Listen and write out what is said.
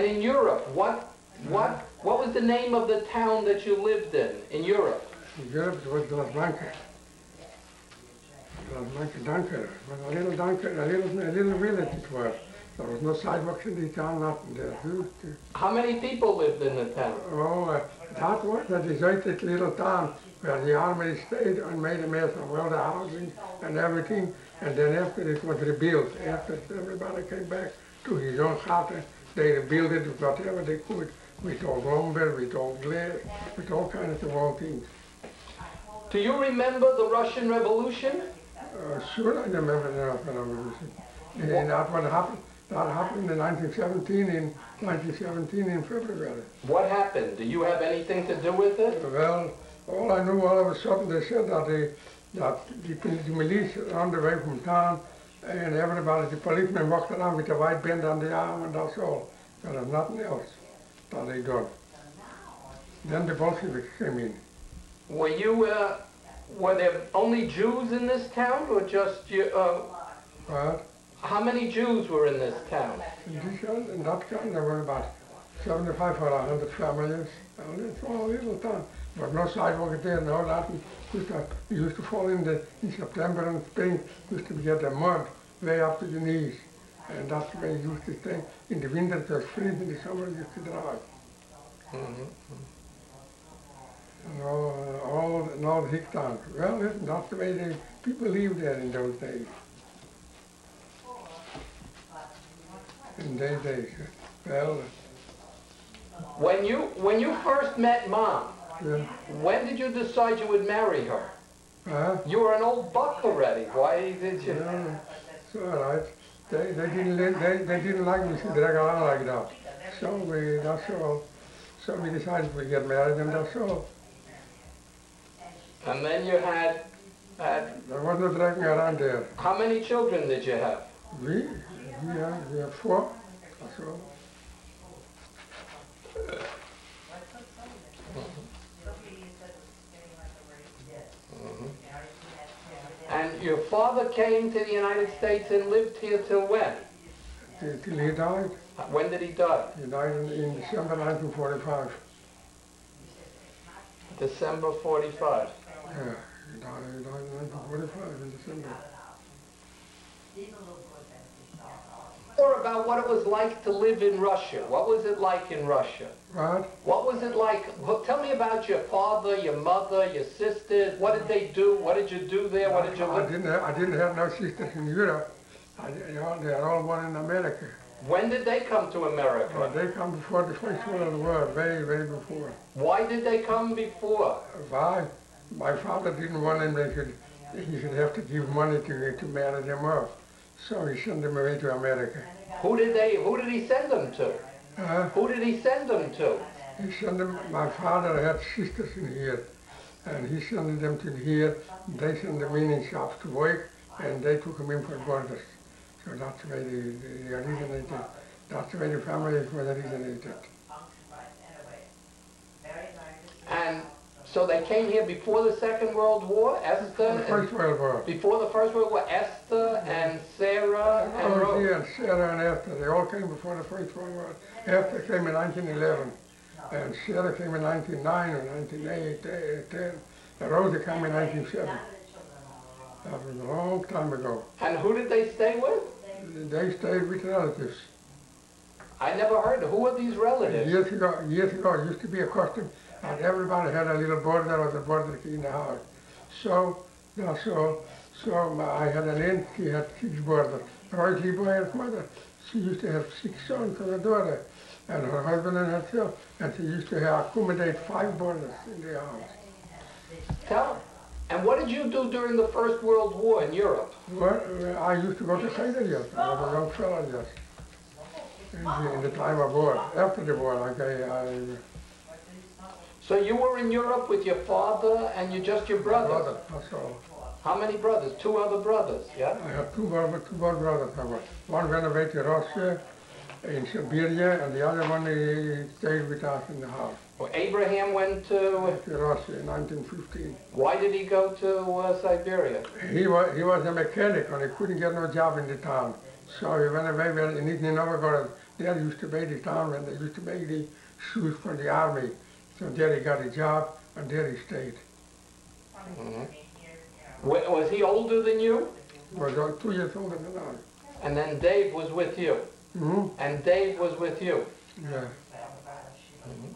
And in Europe, what was the name of the town that you lived in Europe? In Europe it was Casablanca. Dunker. It was a little Dunker, a little village it was. There was no sidewalks in the town, nothing there. How many people lived in the town? Oh, that was a deserted little town where the army stayed and made a mess of all the housing and everything. And then after it was rebuilt, after everybody came back to his own hut, they rebuilt it with whatever they could, with all lumber, with all glass, with all kinds of old things. Do you remember the Russian Revolution? Sure, I remember the Russian Revolution. And that what happened. That happened in 1917 in February. What happened? Do you have anything to do with it? Well, all I knew all of a sudden they said that the militia ran away from town and everybody, the policemen walked around with a white band on the arm and that's all. There was nothing else that they done. Then the Bolsheviks came in. Were there only Jews in this town or just you? What? How many Jews were in this town? In that town there were about 75 or 100 families. It's all a little town. There was no sidewalk there, no nothing. We used to fall in September and spring, used to get the mud way up to the knees. And that's where you used to stay. In the winter it was freezing, in the summer it used to dry. And all the hick towns. Well, listen, that's the way the people lived there in those days. In those days. Well. When you first met Mom, Yeah. when did you decide you would marry her? You were an old buck already. Why did you? Yeah, it's all right. They didn't like me to drag along like that. That's all. So we decided we'd get married and that's all. And then you had There was no dragging around there. how many children did you have? We have 4. That's all. And your father came to the United States and lived here till when? Till he died. When did he die? He died in December 1945. December 45. Yeah, he died in 1945 in December. Or about what it was like to live in Russia. What was it like in Russia? What? What was it like? Well, tell me about your father, your mother, your sisters. What did they do? What did you do there? What did you live? I didn't have no sisters in Europe. They are all born in America. When did they come to America? They come before the First World War, way before. Why did they come before? Why? My father didn't want them. He should have to give money to marry them off. So he sent them away to America. Who did he send them to? Who did he send them to? He sent them. My father had sisters in here, and he sent them to here. They sent them in shops to work, and they took them in for borders. So that's where they originated. That's where the family was originated. And so they came here before the Second World War, Esther? The First World War. Before the First World War, Esther and Sarah and Rose? Yes, Sarah and Esther. They all came before the First World War. Esther came in 1911, and Sarah came in 1909 or 1910. And Rosa came in 1907. That was a long time ago. And who did they stay with? They stayed with relatives. I never heard. Who are these relatives? Years ago, it used to be a custom that everybody had a little border or the border in the house. So that's all. So I had an aunt, she had 6 borders. Royce Boyer's mother, she used to have 6 sons and a daughter, and her husband and herself, and she used to accommodate 5 borders in the house. And what did you do during the First World War in Europe? Well, I used to go to Cheder, yes. I was a young fella, yes. In the time of war. After the war, So you were in Europe with your father and just your brothers? That's all. How many brothers? 2 other brothers, yeah? I have two more brothers. One went away to Russia, in Siberia, and the other one he stayed with us in the house. Well, Abraham went to Russia in 1915. Why did he go to Siberia? He was a mechanic and he couldn't get no job in the town. So he went away in Nizhny Novgorod. There he used to be the town when they used to make the shoes for the army. So there he got a job, and there he stayed. Was he older than you? He was 2 years older than I. And then Dave was with you. Mm-hmm. And Dave was with you. Yeah. Mhm.